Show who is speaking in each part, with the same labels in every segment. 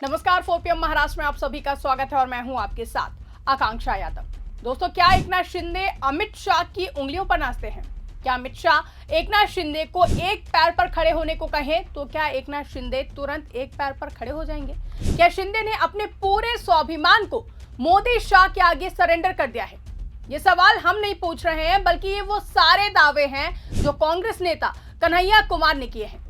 Speaker 1: नमस्कार, 4 PM महाराष्ट्र में आप सभी का स्वागत है और मैं हूं आपके साथ आकांक्षा यादव। दोस्तों, क्या एकनाथ शिंदे अमित शाह की उंगलियों पर नाचते हैं? क्या अमित शाह एकनाथ शिंदे को एक पैर पर खड़े होने को कहें तो क्या एकनाथ शिंदे तुरंत एक पैर पर खड़े हो जाएंगे? क्या शिंदे ने अपने पूरे स्वाभिमान को मोदी शाह के आगे सरेंडर कर दिया है? ये सवाल हम नहीं पूछ रहे हैं, बल्कि ये वो सारे दावे हैं जो कांग्रेस नेता कन्हैया कुमार ने किए हैं।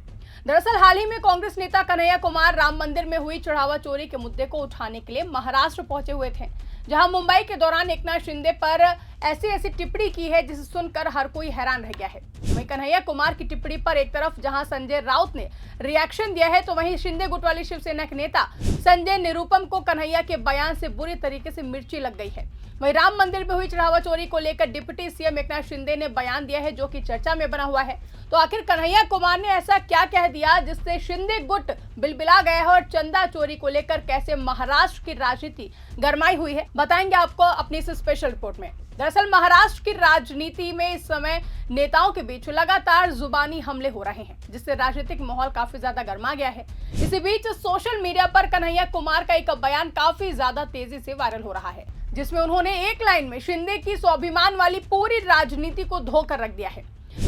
Speaker 1: दरअसल हाल ही में कांग्रेस नेता कन्हैया कुमार राम मंदिर में हुई चढ़ावा चोरी के मुद्दे को उठाने के लिए महाराष्ट्र पहुंचे हुए थे, जहां मुंबई के दौरान एकनाथ शिंदे पर ऐसी टिप्पणी की है जिसे सुनकर हर कोई हैरान रह गया है। वहीं कन्हैया कुमार की टिप्पणी पर एक तरफ जहां संजय राउत ने रिएक्शन दिया है, तो वहीं शिंदे गुट वाली शिवसेना के नेता संजय निरुपम को कन्हैया के बयान से बुरी तरीके से मिर्ची लग गई है। वहीं राम मंदिर में हुई चढ़ावा चोरी को लेकर डिप्टी सीएम एकनाथ शिंदे ने बयान दिया है, जो कि चर्चा में बना हुआ है। तो आखिर कन्हैया कुमार ने ऐसा क्या कह दिया जिससे शिंदे गुट बिलबिला गया है और चंदा चोरी को लेकर कैसे महाराष्ट्र की राजनीति गरमाई हुई है, बताएंगे आपको अपनी इस स्पेशल रिपोर्ट में। दरअसल महाराष्ट्र की राजनीति में इस समय नेताओं के बीच लगातार जुबानी हमले हो रहे हैं, जिससे राजनीतिक माहौल काफी ज्यादा गर्मा गया है। इसी बीच सोशल मीडिया पर कन्हैया कुमार का एक बयान काफी ज्यादा तेजी से वायरल हो रहा है, जिसमें उन्होंने एक लाइन में शिंदे की स्वाभिमान वाली पूरी राजनीति को धोकर रख दिया है।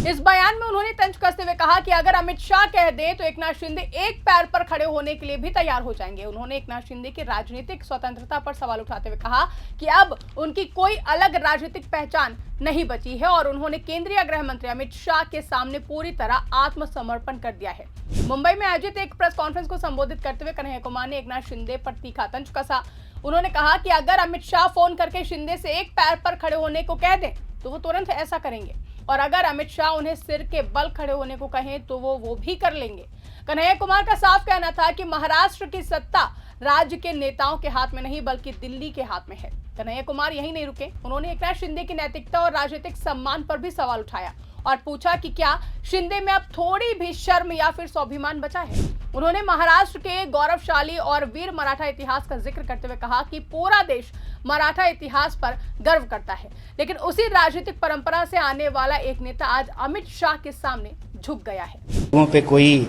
Speaker 1: इस बयान में उन्होंने तंज कसते हुए कहा कि अगर अमित शाह कह दे तो एकनाथ शिंदे एक पैर पर खड़े होने के लिए भी तैयार हो जाएंगे। उन्होंने एकनाथ शिंदे की राजनीतिक स्वतंत्रता पर सवाल उठाते हुए कहा कि अब उनकी कोई अलग राजनीतिक पहचान नहीं बची है और उन्होंने केंद्रीय गृह मंत्री अमित शाह के सामने पूरी तरह आत्मसमर्पण कर दिया है। मुंबई में आयोजित एक प्रेस कॉन्फ्रेंस को संबोधित करते हुए कन्हैया कुमार ने एकनाथ शिंदे पर तीखा तंज कसा। उन्होंने कहा कि अगर अमित शाह फोन करके शिंदे से एक पैर पर खड़े होने को कह दें तो वो तुरंत ऐसा करेंगे, और अगर अमित शाह उन्हें सिर के बल खड़े होने को कहें तो वो भी कर लेंगे। कन्हैया कुमार का साफ कहना था कि महाराष्ट्र की सत्ता राज्य के नेताओं के हाथ में नहीं बल्कि दिल्ली के हाथ में है। कन्हैया कुमार यहीं नहीं रुके, उन्होंने एकनाथ शिंदे की नैतिकता और राजनीतिक सम्मान पर भी सवाल उठाया और पूछा कि क्या शिंदे में अब थोड़ी भी शर्म या फिर स्वाभिमान बचा है। उन्होंने महाराष्ट्र के गौरवशाली और वीर मराठा इतिहास का जिक्र करते हुए कहा कि पूरा देश मराठा इतिहास पर गर्व करता है, लेकिन उसी राजनीतिक परंपरा से आने वाला एक नेता आज अमित शाह के सामने झुक गया है।
Speaker 2: लोगों पे कोई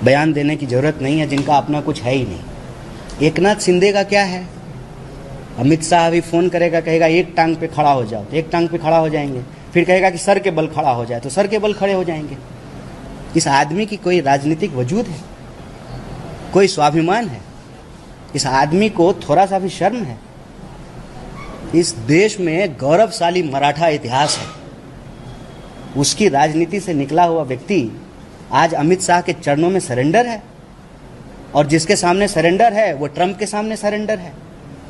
Speaker 2: बयान देने की जरूरत नहीं है जिनका अपना कुछ है ही नहीं। एकनाथ शिंदे का क्या है? अमित शाह अभी फोन करेगा, कहेगा एक टांग पे खड़ा हो जाओ तो एक टांग पे खड़ा हो जाएंगे, फिर कहेगा कि सर के बल खड़ा हो जाए तो सर के बल खड़े हो जाएंगे। इस आदमी की कोई राजनीतिक वजूद है? कोई स्वाभिमान है? इस आदमी को थोड़ा सा भी शर्म है? इस देश में गौरवशाली मराठा इतिहास है, उसकी राजनीति से निकला हुआ व्यक्ति आज अमित शाह के चरणों में सरेंडर है, और जिसके सामने सरेंडर है वो ट्रंप के सामने सरेंडर है।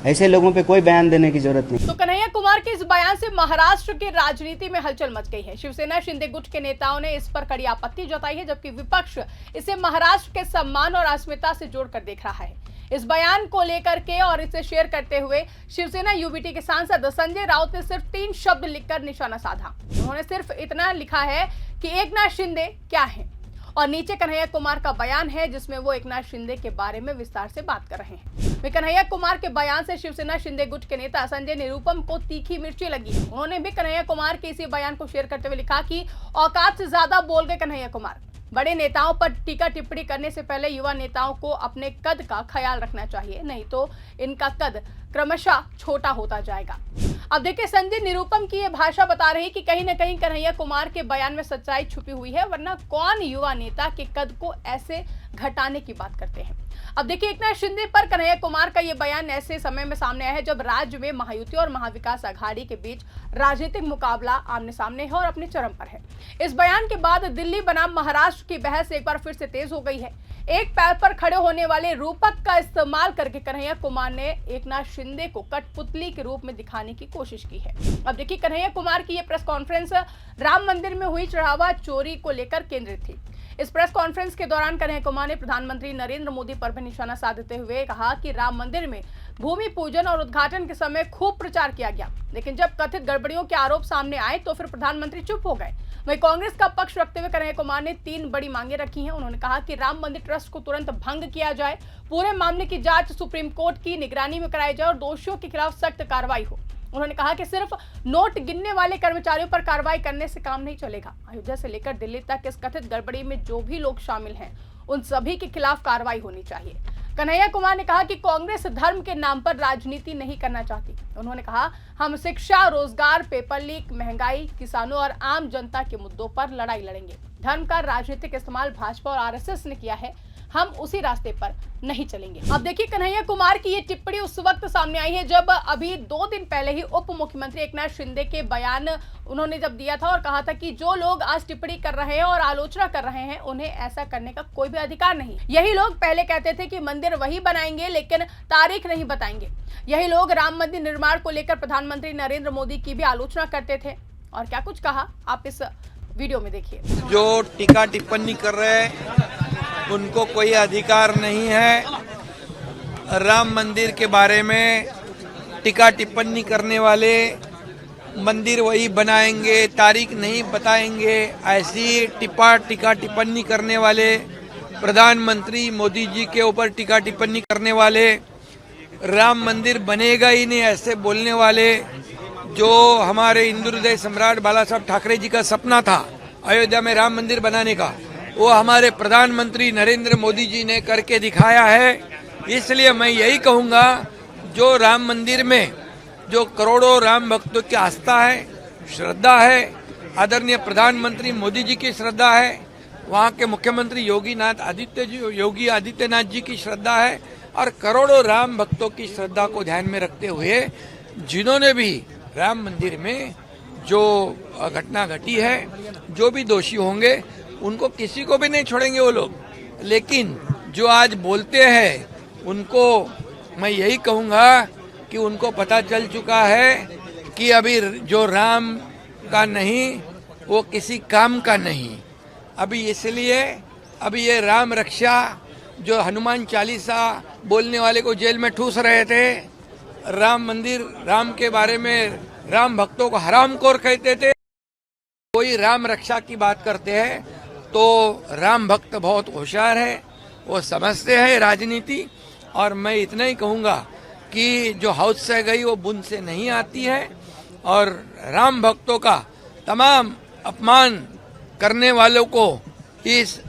Speaker 2: ऐसे लोगों पे कोई बयान देने की जरूरत नहीं।
Speaker 1: तो कन्हैया कुमार के इस बयान से महाराष्ट्र की राजनीति में हलचल मच गई है। शिवसेना शिंदे गुट के नेताओं ने इस पर कड़ी आपत्ति जताई है, जबकि विपक्ष इसे महाराष्ट्र के सम्मान और अस्मिता से जोड़कर देख रहा है। इस बयान को लेकर के और इसे शेयर करते हुए शिवसेना यूबीटी के सांसद संजय राउत ने सिर्फ 3 शब्द लिखकर निशाना साधा। उन्होंने सिर्फ इतना लिखा है कि एकनाथ शिंदे क्या है, और नीचे कन्हैया कुमार का बयान है जिसमें वो एकनाथ शिंदे के बारे में विस्तार से बात कर रहे हैं। वे कन्हैया कुमार के बयान से शिवसेना शिंदे गुट के नेता संजय निरुपम को तीखी मिर्ची लगी है। उन्होंने भी कन्हैया कुमार के इसी बयान को शेयर करते हुए लिखा कि औकात से ज्यादा बोल गए कन्हैया कुमार। बड़े नेताओं पर टीका टिप्पणी करने से पहले युवा नेताओं को अपने कद का ख्याल रखना चाहिए, नहीं तो इनका कद क्रमशः छोटा होता जाएगा। अब देखिए, संजय निरुपम की ये भाषा बता रही कि कहीं न कहीं कन्हैया कुमार के बयान में सच्चाई छुपी हुई है, वरना कौन युवा नेता के कद को ऐसे घटाने की बात करते हैं। अब देखिए, एकनाथ शिंदे पर कन्हैया कुमार का ये बयान ऐसे समय में सामने आया है जब राज्य में महायुति और महाविकास आघाड़ी के बीच राजनीतिक मुकाबला आमने सामने है और अपने चरम पर है। इस बयान के बाद दिल्ली बनाम महाराष्ट्र की बहस एक बार फिर से तेज हो गई है। एक पैर पर खड़े होने वाले रूपक का इस्तेमाल करके कन्हैया कुमार ने एकनाथ शिंदे को कठपुतली के रूप में दिखाने की कोशिश की है। अब देखिए, कन्हैया कुमार की यह प्रेस कॉन्फ्रेंस राम मंदिर में हुई चढ़ावा चोरी को लेकर केंद्रित थी। इस प्रेस कॉन्फ्रेंस के दौरान कन्हैया कुमार ने प्रधानमंत्री नरेंद्र मोदी पर भी निशाना साधते हुए कहा कि राम मंदिर में भूमि पूजन और उद्घाटन के समय खूब प्रचार किया गया, लेकिन जब कथित गड़बड़ियों के आरोप सामने आए तो फिर प्रधानमंत्री चुप हो गए। वहीं कांग्रेस का पक्ष रखते हुए कन्हैया कुमार ने 3 बड़ी मांगे रखी हैं। उन्होंने कहा कि राम मंदिर ट्रस्ट को तुरंत भंग किया जाए, पूरे मामले की जांच सुप्रीम कोर्ट की निगरानी में कराई जाए और दोषियों के खिलाफ सख्त कार्रवाई हो। उन्होंने कहा कि सिर्फ नोट गिनने वाले कर्मचारियों पर कार्रवाई करने से काम नहीं चलेगा। अयोध्या से लेकर दिल्ली तक इस कथित गड़बड़ी में जो भी लोग शामिल हैं, उन सभी के खिलाफ कार्रवाई होनी चाहिए। कन्हैया कुमार ने कहा कि कांग्रेस धर्म के नाम पर राजनीति नहीं करना चाहती। उन्होंने कहा, हम शिक्षा, रोजगार, पेपर लीक, महंगाई, किसानों और आम जनता के मुद्दों पर लड़ाई लड़ेंगे। धर्म का राजनीतिक इस्तेमाल भाजपा और आरएसएस ने किया है, हम उसी रास्ते पर नहीं चलेंगे। अब देखिए, कन्हैया कुमार की ये टिप्पणी उस वक्त सामने आई है जब अभी 2 दिन पहले ही उप मुख्यमंत्री एकनाथ शिंदे के बयान उन्होंने जब दिया था और कहा था कि जो लोग आज टिप्पणी कर रहे हैं और आलोचना कर रहे हैं, उन्हें ऐसा करने का कोई भी अधिकार नहीं। यही लोग पहले कहते थे कि मंदिर वही बनाएंगे लेकिन तारीख नहीं बताएंगे। यही लोग राम मंदिर निर्माण को लेकर प्रधानमंत्री नरेंद्र मोदी की भी आलोचना करते थे। और क्या कुछ कहा, आप इस वीडियो में देखिए।
Speaker 3: जो टीका टिप्पणी कर रहे हैं उनको कोई अधिकार नहीं है। राम मंदिर के बारे में टीका टिप्पणी करने वाले मंदिर वही बनाएंगे, तारीख नहीं बताएंगे, ऐसी टीका टिप्पणी करने वाले, प्रधानमंत्री मोदी जी के ऊपर टीका टिप्पणी करने वाले, राम मंदिर बनेगा ही नहीं ऐसे बोलने वाले, जो हमारे हिंदू हृदय सम्राट बाला साहब ठाकरे जी का सपना था अयोध्या में राम मंदिर बनाने का, वो हमारे प्रधानमंत्री नरेंद्र मोदी जी ने करके दिखाया है। इसलिए मैं यही कहूँगा, जो राम मंदिर में जो करोड़ों राम भक्तों की आस्था है, श्रद्धा है, आदरणीय प्रधानमंत्री मोदी जी की श्रद्धा है, वहाँ के मुख्यमंत्री योगी आदित्यनाथ जी की श्रद्धा है, और करोड़ों राम भक्तों की श्रद्धा को ध्यान में रखते हुए जिन्होंने भी राम मंदिर में जो घटना घटी है, जो भी दोषी होंगे उनको किसी को भी नहीं छोड़ेंगे वो लोग। लेकिन जो आज बोलते हैं उनको मैं यही कहूँगा कि उनको पता चल चुका है कि अभी जो राम का नहीं वो किसी काम का नहीं। अभी इसलिए अभी ये राम रक्षा, जो हनुमान चालीसा बोलने वाले को जेल में ठूस रहे थे, राम मंदिर, राम के बारे में राम भक्तों को हरामखोर कहते थे, कोई राम रक्षा की बात करते हैं तो राम भक्त बहुत होशियार है, वो समझते हैं राजनीति। और मैं इतना ही कहूँगा कि जो हौद से गई वो बुंद से नहीं आती है, और राम भक्तों का तमाम अपमान करने वालों को इस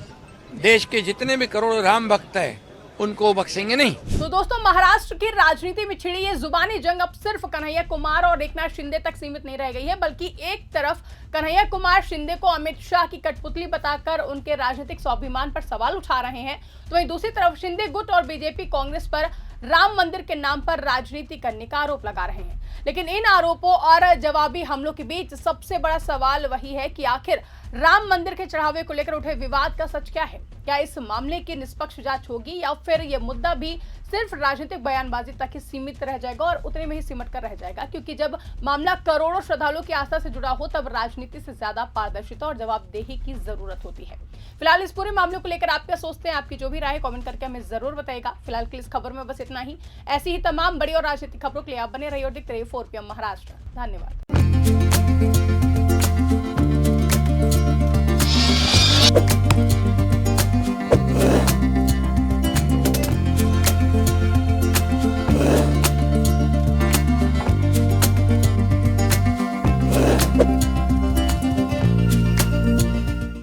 Speaker 3: देश के जितने भी करोड़ों राम भक्त हैं उनको बख्शेंगे नहीं।
Speaker 1: तो दोस्तों, महाराष्ट्र की राजनीति में छिड़ी ये जुबानी जंग अब सिर्फ कन्हैया कुमार और एकनाथ शिंदे तक सीमित नहीं रह गई है, बल्कि एक तरफ कन्हैया कुमार शिंदे को अमित शाह की कठपुतली बताकर उनके राजनीतिक स्वाभिमान पर सवाल उठा रहे हैं, तो वहीं दूसरी तरफ शिंदे गुट और बीजेपी कांग्रेस पर राम मंदिर के नाम पर राजनीति करने का आरोप लगा रहे हैं। लेकिन इन आरोपों और जवाबी हमलों के बीच सबसे बड़ा सवाल वही है कि आखिर राम मंदिर के चढ़ावे को लेकर उठे विवाद का सच क्या है। क्या इस मामले की निष्पक्ष जांच होगी या फिर यह मुद्दा भी सिर्फ राजनीतिक बयानबाजी तक ही सीमित रह जाएगा और उतने में ही सिमट कर रह जाएगा? क्योंकि जब मामला करोड़ों श्रद्धालुओं की आस्था से जुड़ा हो तब राजनीति से ज्यादा पारदर्शिता और जवाबदेही की जरूरत होती है। फिलहाल इस पूरे मामले को लेकर आप क्या सोचते हैं? आपकी जो भी राय कमेंट करके हमें जरूर बताएगा। फिलहाल के इस खबर में बस इतना ही। ऐसी ही तमाम बड़ी और राजनीतिक खबरों के लिए आप बने रहिए और देखते रहिए 4 PM महाराष्ट्र। धन्यवाद।